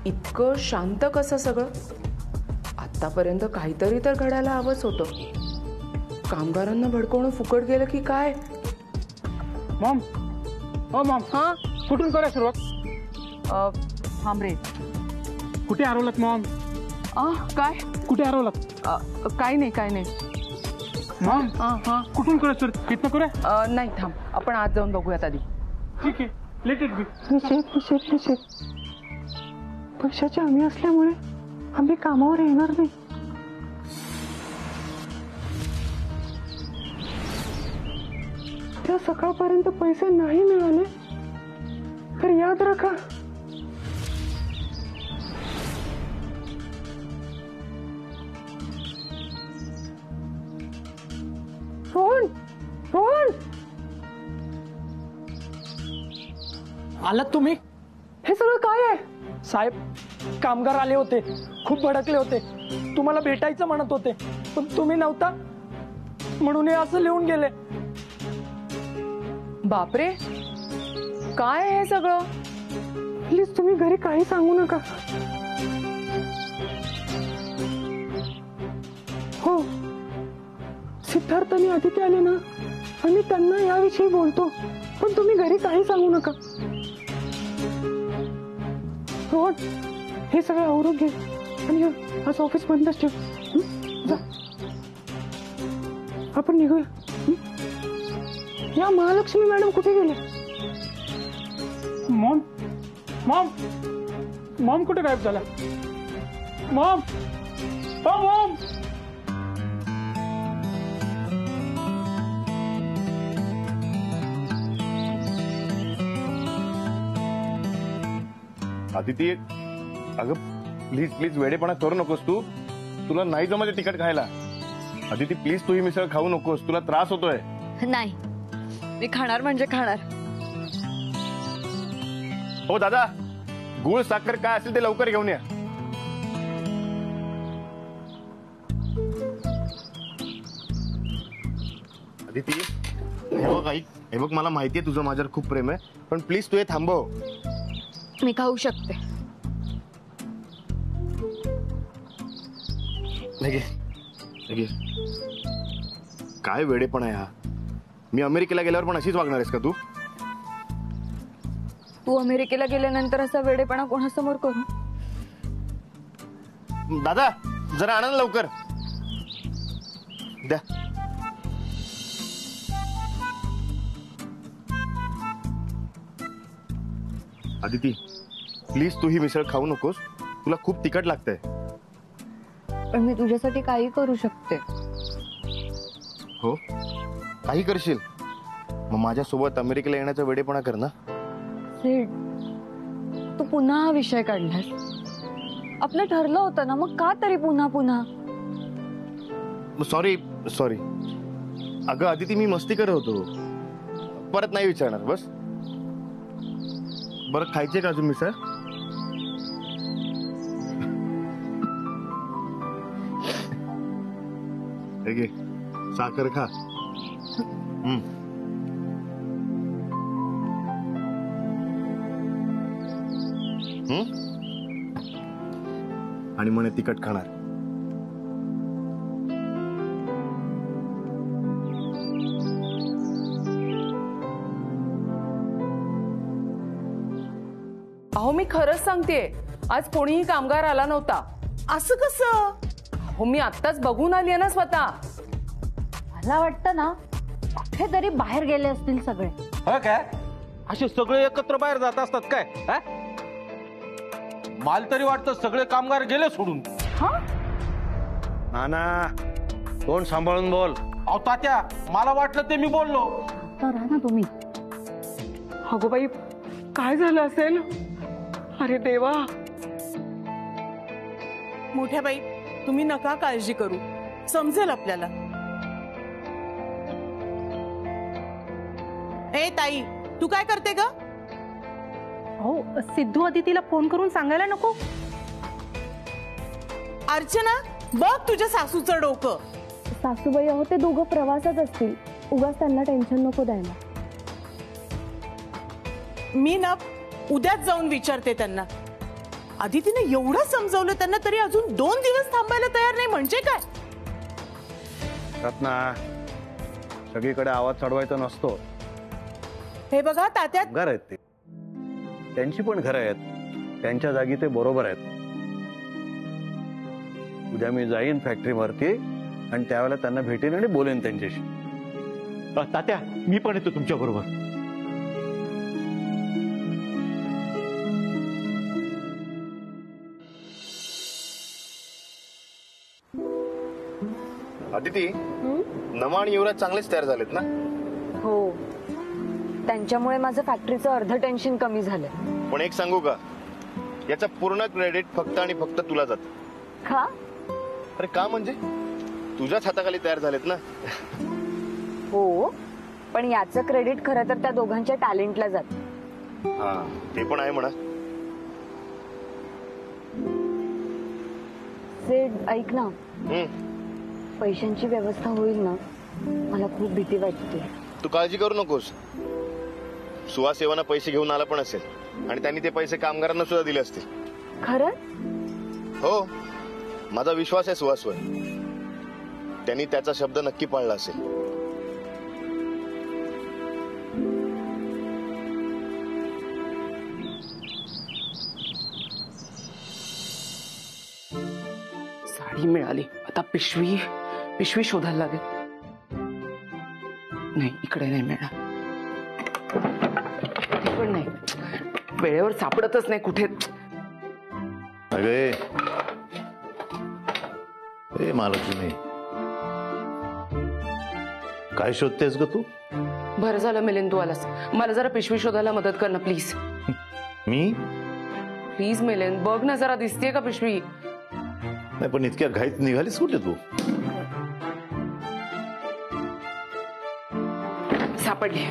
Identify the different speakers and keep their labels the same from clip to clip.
Speaker 1: इतकं शांत कसं सगळं? आतापर्यंत काहीतरी तर घडायला हवंच होतं. कामगारांना भडकवणं फुकट गेलं की काय?
Speaker 2: मॉम, हो मॉम.
Speaker 1: हा,
Speaker 2: कुठून करा सुरुवात?
Speaker 1: थांब रे.
Speaker 2: कुठे हरवलात मॉम?
Speaker 1: काय?
Speaker 2: कुठे हरवलात?
Speaker 1: काय नाही.
Speaker 2: मॉम, कुठून करा सुरुवात? इथनं करूया?
Speaker 1: नाही, थांब, आपण आज जाऊन बघूयात आधी.
Speaker 2: ठीक आहे, लेट इट बी.
Speaker 3: पैशाची हमी असल्यामुळे आम्ही कामावर येणार नाही. त्या सकाळपर्यंत पैसे नाही मिळाले तर याद राखा, रोहन
Speaker 2: आलात तुम्ही?
Speaker 3: हे सगळं काय आहे?
Speaker 2: साहेब, कामगार आले होते, खूप भडकले होते, तुम्हाला भेटायचं म्हणत होते, पण तुम्ही नव्हता म्हणून हे असं लिहून गेले.
Speaker 1: बापरे, काय हे सगळं?
Speaker 3: प्लीज तुम्ही घरी काही सांगू नका. हो, सिद्धार्थ आणि आदित्य आले ना, आम्ही त्यांना याविषयी बोलतो, पण तुम्ही घरी काही सांगू नका. रोहन, हे सगळं आवरून घे आणि आज ऑफिस बंदच ठेव. जा, आपण निघूया. या महालक्ष्मी मॅडम कुठे गेले?
Speaker 2: मॉम, मॉम, मॉम कुठे गायब झाला? मॉम, ओ मॉम.
Speaker 4: आदिती, अगं प्लीज प्लीज वेडेपणा करू नकोस तू. तुला नाही जमत तिखट खायला. आदिती प्लीज, तू ही मिसळ खाऊ नकोस, तुला त्रास होतोय.
Speaker 5: नाही, मी खाणार म्हणजे खाणार.
Speaker 4: हो दादा, गुळ साखर काय असेल ते लवकर घेऊन या. आदिती, हे बघ ऐक, हे बघ मला माहितीये तुझं माझ्यावर खूप प्रेम आहे, पण प्लीज तू हे थांबव.
Speaker 5: मी खाऊ शकते.
Speaker 4: काय वेडेपण आहे हा. मी अमेरिकेला गेल्यावर पण अशीच वागणार आहेस का तू?
Speaker 5: तू अमेरिकेला गेल्यानंतर असा वेडेपणा कोणासमोर करू?
Speaker 4: दादा, जरा आणा ना लवकर. द्या. आदिती प्लीज तू ही मिसळ खाऊ नकोस, तुला खूप तिखट लागतंय.
Speaker 5: पण मी तुझ्यासाठी काही करू शकते.
Speaker 4: हो, काही करशील? मग माझ्यासोबत अमेरिकेला येण्याचा वेडेपणा कर ना.
Speaker 5: सिड, तू पुन्हा हा विषय काढलास. आपलं ठरलं होतं ना, मग का तरी पुन्हा पुन्हा?
Speaker 4: Sorry sorry. अगं आदिती, मी मस्ती करत होतो, परत नाही विचारणार. बस. बरं, खायचे का अजून मिसळ? घे, साखर खा. आणि म्हणे तिखट खाणार.
Speaker 1: अहो, मी खरंच सांगतेय, आज कोणीही कामगार आला नव्हता.
Speaker 6: असं कसं?
Speaker 1: हो, मी आत्ताच बघून आली आहे ना स्वतः.
Speaker 7: मला वाटतं ना, कुठेतरी बाहेर गेले असतील सगळे.
Speaker 8: हो काय? असे सगळे एकत्र बाहेर जात असतात काय? मला तरी वाटतं सगळे कामगार गेले सोडून.
Speaker 4: नाना, तोंड सांभाळून बोल.
Speaker 8: अहो तात्या, मला वाटलं ते मी बोललो.
Speaker 7: तर राहा ना तुम्ही.
Speaker 3: अगो बाई, काय झालं असेल? अरे देवा.
Speaker 6: मोठ्या बाई, तुम्ही नका काळजी करू, समजेल आपल्याला. ए ताई, तू काय करते ग?
Speaker 7: हो, सिद्धू अदितीला फोन करून सांगायला नको?
Speaker 6: अर्चना, बघ तुझ्या सासूचं डोकं.
Speaker 9: सासूबाई, अहो ते दोघं प्रवासात असतील, उगाच त्यांना टेन्शन नको द्यायला.
Speaker 6: मी ना उद्याच जाऊन विचारते त्यांना. आदितीने एवढं समजावलं त्यांना तरी अजून 2 दिवस थांबायला तयार नाही म्हणजे काय?
Speaker 4: रत्ना, सगळीकडे आवाज चढवायचा नसतो.
Speaker 6: हे बघा तात्या,
Speaker 10: घर आहेत ते, त्यांची पण घरं आहेत, त्यांच्या जागी ते बरोबर आहेत. उद्या मी जाईन फॅक्टरीवरती आणि त्यावेळेला त्यांना भेटेन आणि बोलेन त्यांच्याशी.
Speaker 8: तात्या, मी पण येतो तुमच्या बरोबर.
Speaker 4: आदिती, नमा आणि युवराज चांगलेच तयार झालेत ना?
Speaker 5: हो, त्यांच्यामुळे माझं फॅक्टरीचं अर्ध टेन्शन कमी झालंय.
Speaker 4: पण एक सांगू का, याचा पूर्ण क्रेडिट फक्त आणि फक्त तुला जात.
Speaker 5: का?
Speaker 4: अरे का म्हणजे तुझ्याच हाताखाली तयार झालेत ना.
Speaker 5: हो, पण याचं क्रेडिट खरं तर त्या दोघांच्या टॅलेंटला जात.
Speaker 4: हा, ते पण आहे म्हणा.
Speaker 5: सेड, ऐक ना, पैशांची व्यवस्था होईल ना? मला खूप भीती वाटते.
Speaker 4: तू काळजी करू नकोस. सुहास सेवाना पैसे घेऊन आला पण असेल आणि त्यांनी ते पैसे कामगारांना सुद्धा दिले असतील.
Speaker 5: खरंच?
Speaker 4: हो, माझा विश्वास आहे सुहासवर. त्यांनी त्याचा शब्द नक्की पाळला असेल.
Speaker 1: साडी मिळाली, आता पिशवी शोधायला लागेल. नाही, इकडे नाही मिळणार. हे पण नाही, वेळेवर सापडतच नाही कुठे.
Speaker 10: अगे ए महालक्ष्मी, काय शोधतेस ग तू?
Speaker 1: बरं झालं मिलिंद तू आलास. मला जरा पिशवी शोधायला मदत कर ना प्लीज.
Speaker 10: मी?
Speaker 1: प्लीज मिलिंद, बघ ना जरा, दिसतेय का पिशवी?
Speaker 10: नाही, पण इतक्या घाईत निघालीस कुठे तू?
Speaker 1: सापडली.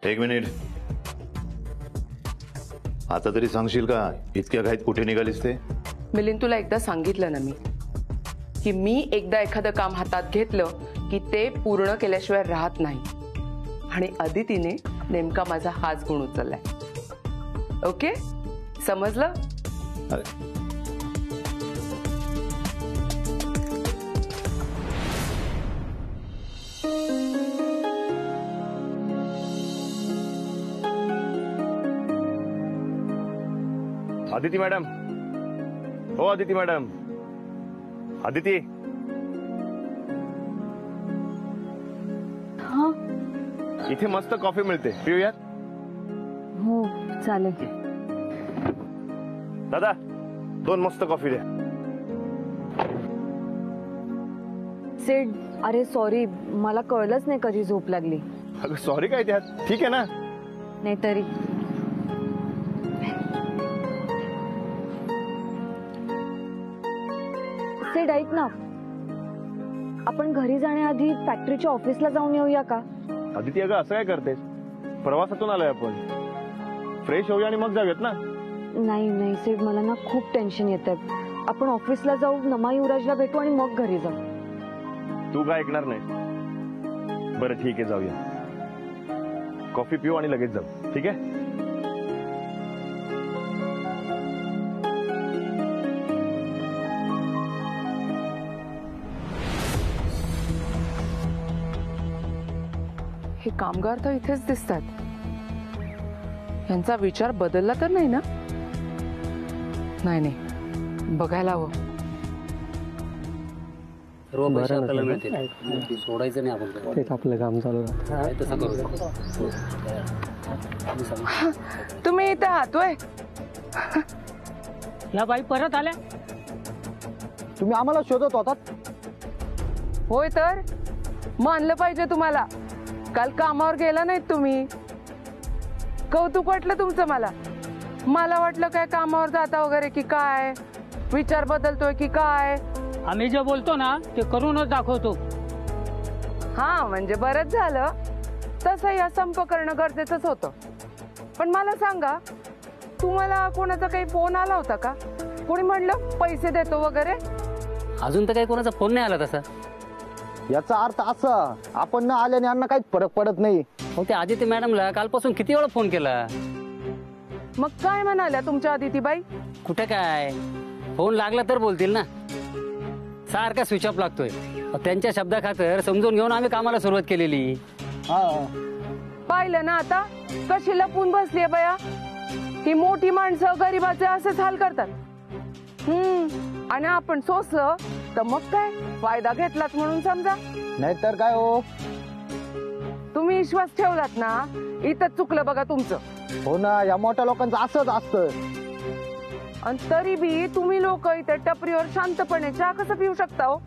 Speaker 10: एक मिनिट, आता तरी सांगशील का इतक्या घाईत कुठे निघालीस ते?
Speaker 1: मिलिंद, तुला एकदा सांगितलं ना मी की मी एकदा एखादं काम हातात घेतलं की ते पूर्ण केल्याशिवाय राहत नाही. आणि अदितीने नेमका माझा हाच गुण उचललाय. ओके, समजलं?
Speaker 10: अरे
Speaker 4: आदिती मॅडम, हो आदिती मॅडम, आदिती. इथे मस्त कॉफी मिळते, पिऊयात?
Speaker 5: हो, चालेल.
Speaker 4: दादा, 2 मस्त कॉफी द्या.
Speaker 5: सेड, अरे सॉरी, मला कळलंच नाही कधी झोप लागली.
Speaker 4: अगं सॉरी काय त्यात, ठीक आहे ना.
Speaker 5: नाही तरी सेड, ऐक ना, आपण घरी जाण्याआधी फॅक्टरीच्या ऑफिसला जाऊन येऊया का?
Speaker 4: आदिती, अगं असं काय करतेस? प्रवासातून आलोय आपण, फ्रेश होऊया आणि मग जाऊयात ना.
Speaker 5: नाही सेड, मला ना खूप टेन्शन येतंय. आपण ऑफिसला जाऊ, नमा युवराजला भेटू आणि मग घरी जाऊ.
Speaker 4: तू काय ऐकणार नाही. बरं ठीक आहे, जाऊया. कॉफी पिऊ आणि लगेच जाऊ, ठीक आहे?
Speaker 1: हे कामगार तर इथेच दिसतात. यांचा विचार बदलला तर नाही ना? नाही, बघायला हवं.
Speaker 2: सोडायचं नाही आपण, तेच आपलं काम चालू राहतं.
Speaker 1: तुम्ही इथे आहातोय?
Speaker 3: या बाई परत आल्या? तुम्ही आम्हाला शोधत होतात?
Speaker 1: होय, तर मानलं पाहिजे तुम्हाला. काल कामावर गेला नाहीत तुम्ही. कौतुक वाटलं तुमचं मला. मला वाटलं काय कामावर जाता वगैरे की काय, विचार बदलतोय की काय.
Speaker 3: आम्ही जे बोलतो ना ते करूनच दाखवतो.
Speaker 1: हा, म्हणजे बरंच झालं. तसं या संप करणं गरजेचंच होतं. पण मला सांगा, तुम्हाला कोणाचा काही फोन आला होता का? कोणी म्हणलं पैसे देतो वगैरे?
Speaker 2: अजून तर काही कोणाचा फोन नाही आला तसा.
Speaker 11: याचा अर्थ असा आपण न आल्याने यांना काहीच फरक पडत नाही.
Speaker 12: हो ते आदिती मॅडमला कालपासून किती वेळा फोन केला.
Speaker 1: मग काय म्हणाल्या तुमच्या आदितीबाई?
Speaker 12: कुठे काय फोन लागला तर बोलतील ना. सारखा स्विच ऑफ लागतोय. त्यांच्या शब्दाखातर समजून घेऊन आम्ही कामाला सुरुवात केलेली.
Speaker 1: पाहिलं ना आता कशी लपून बसलीये बया. ही मोठी माणसं गरीबाचे असेच हाल करतात. आणि आपण सोसलं तर मग काय फायदा घेतलात म्हणून समजा.
Speaker 11: नाहीतर काय हो.
Speaker 1: तुम्ही विश्वास ठेवलात ना इथं चुकलं बघा तुमचं.
Speaker 11: हो ना, या मोठ्या लोकांचं असंच असतं.
Speaker 1: आणि तरी बी तुम्ही लोक इथे टपरीवर शांतपणे चहा कसं पिऊ शकता हो?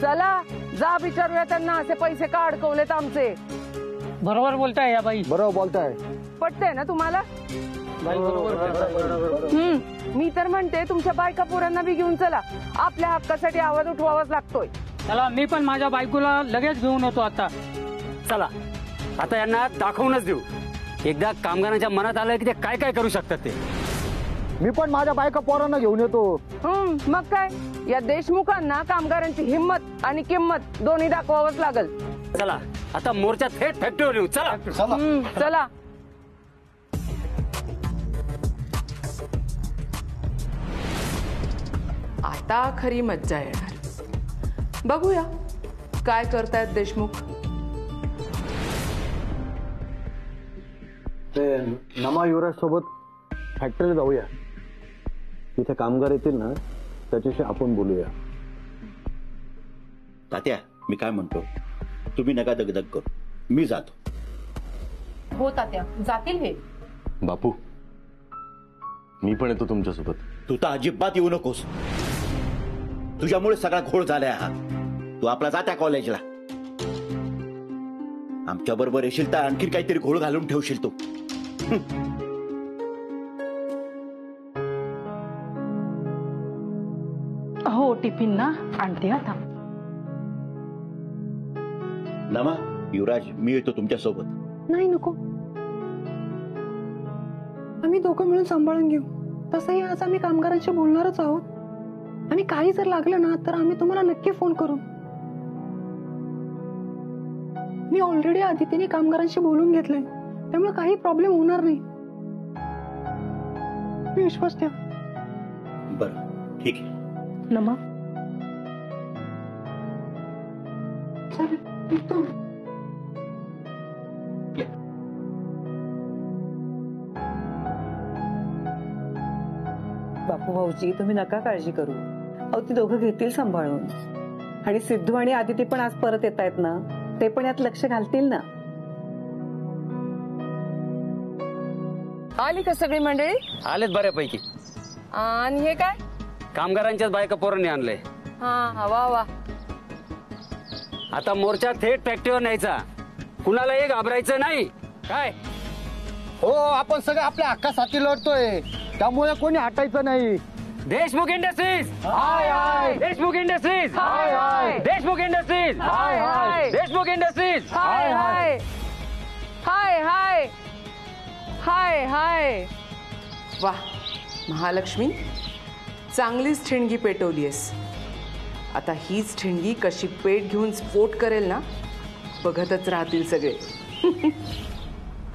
Speaker 1: चला जा विचारूया त्यांना असे पैसे का अडकवलेत आमचे.
Speaker 2: बरोबर बोलताय या बाई.
Speaker 11: बरोबर बोलताय.
Speaker 1: पटतंय ना तुम्हाला? मी तर म्हणते तुमच्या बायका पोरांना बी घेऊन चला. आपल्या हक्कासाठी आवाज उठवावाच लागतोय.
Speaker 2: चला मी पण माझ्या बायकोला लगेच घेऊन येतो आता.
Speaker 12: चला आता यांना दाखवूनच देऊ. एकदा कामगारांच्या मनात आलं की ते काय काय करू शकतात ते.
Speaker 11: मी पण माझ्या बायका पोरांना घेऊन येतो.
Speaker 1: मग काय या देशमुखांना कामगारांची हिंमत आणि किंमत दोन्ही दाखवावंच लागल.
Speaker 12: चला आता मोर्चा थेट फॅक्टरीवर येऊ. चला
Speaker 1: चला. आता खरी मज्जा येणार. बघूया काय करतायत देशमुख.
Speaker 10: ते नमा युवराज सोबत फॅक्टरी जाऊया. तिथे कामगार येतील ना त्याच्याशी आपण बोलूया.
Speaker 13: तात्या मी काय म्हणतो, तुम्ही नका दगदग करू, मी जातो.
Speaker 6: हो तात्या जातील हे.
Speaker 4: बापू मी पण येतो तुमच्यासोबत.
Speaker 13: तू तर अजिबात येऊ नकोस. तुझ्यामुळे सगळा घोळ झालाय हा. तू आपला जा त्या कॉलेजला. आमच्या बरोबर येशील तर आणखी काहीतरी घोळ घालून ठेवशील तू.
Speaker 7: हो टिफिन ना आणते आता.
Speaker 13: नमा युवराज मी येतो तुमच्या सोबत.
Speaker 3: नाही नको, आम्ही दोघं मिळून सांभाळून घेऊ. तसंही आज आम्ही कामगारांशी बोलणारच आहोत. आणि काही जर लागलं ना तर आम्ही तुम्हाला नक्की फोन करू. मी ऑलरेडी आदितीने कामगारांशी बोलून घेतलंय, त्यामुळे काही प्रॉब्लेम होणार नाही. मी विश्वास ठेव.
Speaker 13: बरं ठीक आहे.
Speaker 3: नमा
Speaker 14: बापू भाऊजी तुम्ही नका काळजी करू. अहो ती दोघं घेतील सांभाळून. आणि सिद्धू आणि आदिती पण आज परत येत आहेत ना, ते पण यात लक्ष घालतील ना.
Speaker 1: आली का सगळी मंडळी?
Speaker 12: आलेत बऱ्यापैकी.
Speaker 1: आणि हे काय
Speaker 12: कामगारांच्याच बायका पोरांनी आणलंय.
Speaker 1: हा वा वा.
Speaker 12: आता मोर्चा थेट फॅक्टरीवर न्यायचा. कुणालाही घाबरायचं नाही. काय
Speaker 11: हो आपण सगळे आपल्या हक्कासाठी लढतोय, त्यामुळे कोणी हटायचं नाही.
Speaker 12: देशमुख इंडस्ट्रीज
Speaker 11: हाय हाय.
Speaker 12: देशमुख इंडस्ट्रीज
Speaker 11: हाय हाय.
Speaker 12: देशमुख इंडस्ट्रीज
Speaker 1: हाय हाय.
Speaker 12: देशमुख इंडस्ट्रीज
Speaker 1: हाय हाय हाय हाय हाय हाय. वा महालक्ष्मी चांगलीच ठिणगी पेटवलीयस. आता हीच ठिणगी कशी पेट घेऊन स्फोट करेल ना बघतच राहतील सगळे.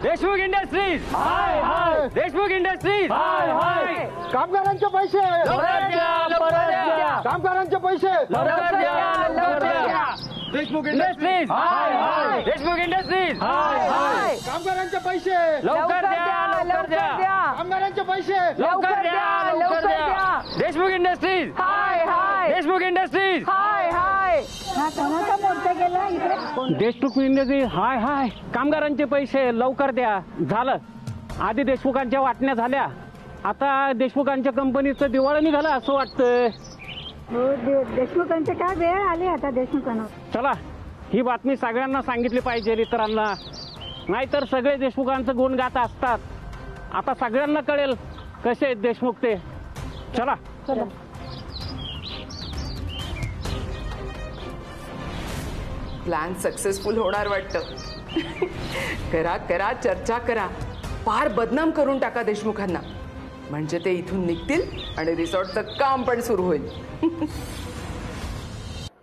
Speaker 12: देशमुख इंडस्ट्रीज
Speaker 11: हाय हाय.
Speaker 12: देशमुख इंडस्ट्रीज
Speaker 11: हाय हाय. कामगारांचे पैसे
Speaker 12: लवकर द्या, लवकर द्या.
Speaker 11: कामगारांचे पैसे
Speaker 12: लवकर द्या, लवकर द्या.
Speaker 11: देशमुख
Speaker 12: इंडस्ट्रीज
Speaker 11: हाय हाय.
Speaker 12: देशमुख इंडस्ट्रीज
Speaker 11: हाय हाय. कामगारांचे पैसे
Speaker 12: लवकर द्या, लवकर द्या.
Speaker 11: कामगारांचे पैसे
Speaker 12: लवकर द्या, लवकर द्या. देशमुख इंडस्ट्रीज
Speaker 1: हाय हाय.
Speaker 12: देशमुख इंडस्ट्रीज
Speaker 1: हाय हाय.
Speaker 2: देशमुख इंडस्ट्रीज हाय हाय. कामगारांचे पैसे लवकर द्या. झालं, आधी देशमुखांच्या वाटण्या झाल्या, आता देशमुखांच्या कंपनीचं दिवाळं निघालं असं वाटतं.
Speaker 9: देशमुखांचे काय वेळ आली आता देशमुखांना.
Speaker 2: चला ही बातमी सगळ्यांना सांगितली पाहिजे इतरांना, नाहीतर सगळे देशमुखांचं गुण गात असतात. आता सगळ्यांना कळेल कसे आहेत देशमुख ते. चला चला.
Speaker 1: प्लॅन सक्सेसफुल होणार वाटतं. करा करा चर्चा करा. फार बदनाम करून टाका देशमुखांना, म्हणजे ते इथून निघतील आणि रिसॉर्टचं काम पण सुरू होईल.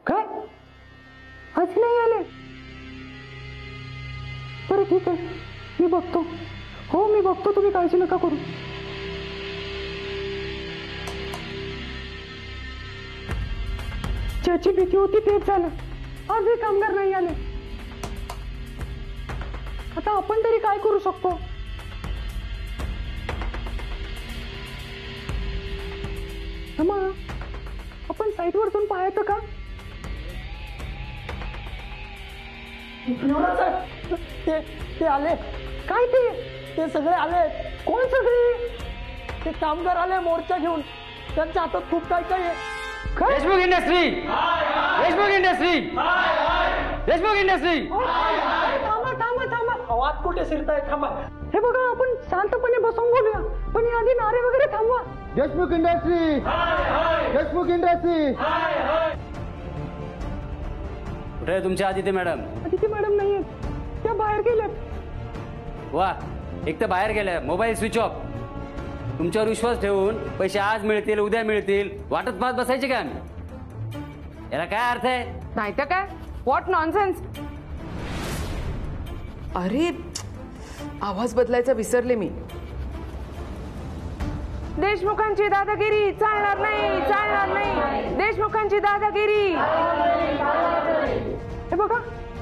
Speaker 3: काय ठीक आहे, मी बघतो. हो मी बघतो, तुम्ही काळजी नका करू. ज्याची भीती होती तेच झालं. आजही कामगार नाही आले. आता आपण तरी काय करू शकतो? आपण साईटवर जाऊन पाहायचं का? ते आले. काय ते सगळे आले. कोण सगळे? ते कामगार आले मोर्चा घेऊन. त्यांच्या हातात खूप काय काय आहे.
Speaker 12: Deshmukh industry, Deshmukh industry, Deshmukh industry.
Speaker 3: थांबा थांबा थांबा. आवाज कुठे शिरताय? थांबा. हे बघा, आपण शांतपणे बसून बोलूया, पण आधी नारे वगैरे थांबवा.
Speaker 11: Deshmukh industry, Deshmukh industry.
Speaker 12: कुठे आहे तुमच्या आदिती मॅडम?
Speaker 3: आदिती मॅडम नाहीये, त्या बाहेर गेल्यात.
Speaker 12: वा, एक तर बाहेर गेल्या, मोबाईल स्विच ऑफ. तुमच्यावर विश्वास ठेवून पैसे आज मिळतील उद्या मिळतील वाटत पाहत बसायचे का आम्ही? याला काय अर्थ आहे?
Speaker 1: नाही तर काय, व्हॉट नॉनसेन्स. अरे आवाज बदलायचा विसरले मी. देशमुखांची दादागिरी चालणार नाही, चालणार नाही. देशमुखांची दादागिरी.
Speaker 3: हे बघा,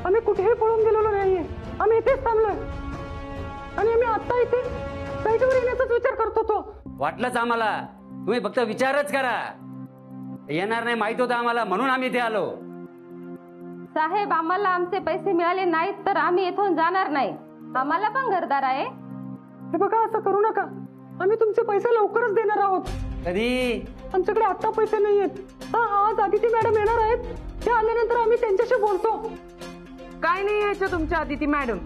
Speaker 3: आम्ही कुठेही पळून गेलेलो नाहीये. आम्ही इथेच थांबलोय आणि आम्ही आता इथे साईटवर येण्याचाच विचार करत होतो.
Speaker 12: वाटलंच आम्हाला, तुम्ही फक्त विचारच करा. येणार नाही माहित होतं आम्हाला, म्हणून आम्ही इथे आलो.
Speaker 15: साहेब, आम्हाला आमचे पैसे मिळाले नाहीत तर आम्ही इथून जाणार नाही. आम्हाला पण घरदार आहे.
Speaker 3: हे बघा, असं करू नका. आम्ही तुमचे पैसे लवकरच देणार आहोत.
Speaker 12: कधी?
Speaker 3: आमच्याकडे आता पैसे नाहीयेत. आज आदिती मॅडम येणार आहेत. ते आल्यानंतर आम्ही त्यांच्याशी बोलतो.
Speaker 1: काय नाही यायचं तुमच्या आदिती मॅडम?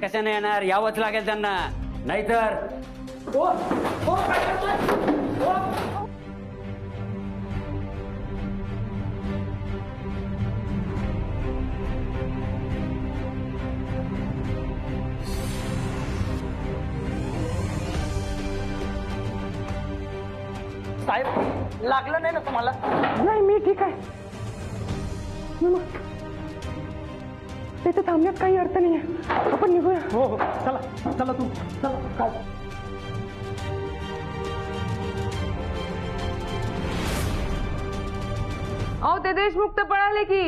Speaker 12: कशाने येणार? यावंच लागेल त्यांना, नाहीतर.
Speaker 3: साहेब, लागलं नाही ना तुम्हाला? नाही, मी ठीक आहे. तिथे थांबण्यात काही अर्थ नाहीये. आपण निघूया. हो हो, चला चला तू चला.
Speaker 1: अहो, ते देशमुख तर पळाले की.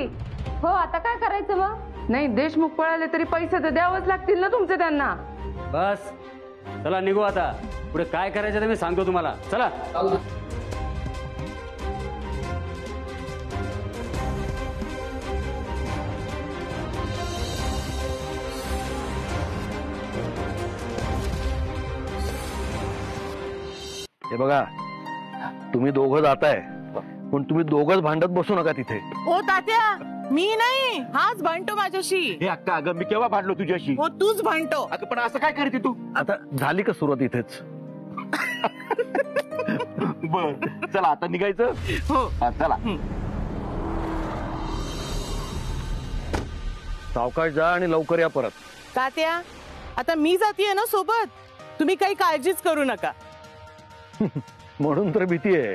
Speaker 15: हो, आता काय करायचं मग?
Speaker 1: नाही, देशमुख पळाले तरी पैसे तर द्यावंच लागतील ना तुमचे त्यांना.
Speaker 12: बस, चला निघू आता. पुढे काय करायचं ते मी सांगतो तुम्हाला. चला.
Speaker 10: हे बघा, तुम्ही दोघं जाताय, पण तुम्ही दोघंच भांडत बसू नका तिथे.
Speaker 6: हो तात्या, मी नाही, हाच भांडतो माझ्याशी.
Speaker 13: हे अक्का, अगं मी केव्हा भांडलो तुझ्याशी?
Speaker 6: हो, तूच भांडतो.
Speaker 13: अगं पण असं काय करते तू?
Speaker 10: आता झाली का सुरुवात इथेच?
Speaker 13: बर, चला आता निघायचं.
Speaker 6: हो
Speaker 13: चला.
Speaker 10: सावकाश जा आणि लवकर या परत.
Speaker 6: तात्या, आता मी जातीये ना सोबत. तुम्ही काही काळजीच करू नका.
Speaker 10: म्हणून तर भीती आहे.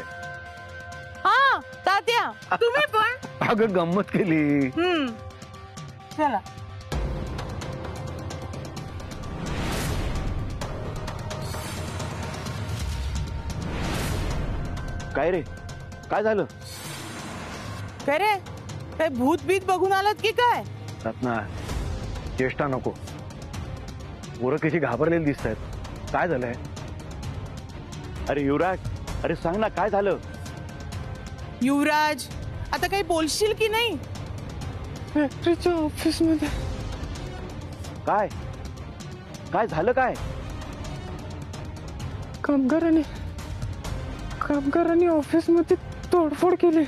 Speaker 6: हा तात्या, तुम्ही पण.
Speaker 10: अगं गंमत केली.
Speaker 6: चला.
Speaker 13: काय रे, काय झालं?
Speaker 6: काय रे, काय भूत बीत बघून आलात की काय?
Speaker 10: रत्ना, चेष्टा नको. पोरं कशी घाबरलेली दिसत आहेत. काय झालंय?
Speaker 13: अरे युवराज, अरे सांग ना काय झालं?
Speaker 6: युवराज, आता काही बोलशील की नाही?
Speaker 3: फॅक्टरीच्या ऑफिस मध्ये.
Speaker 13: काय काय झालं? काय?
Speaker 3: कामगारांनी ऑफिस मध्ये तोडफोड केली.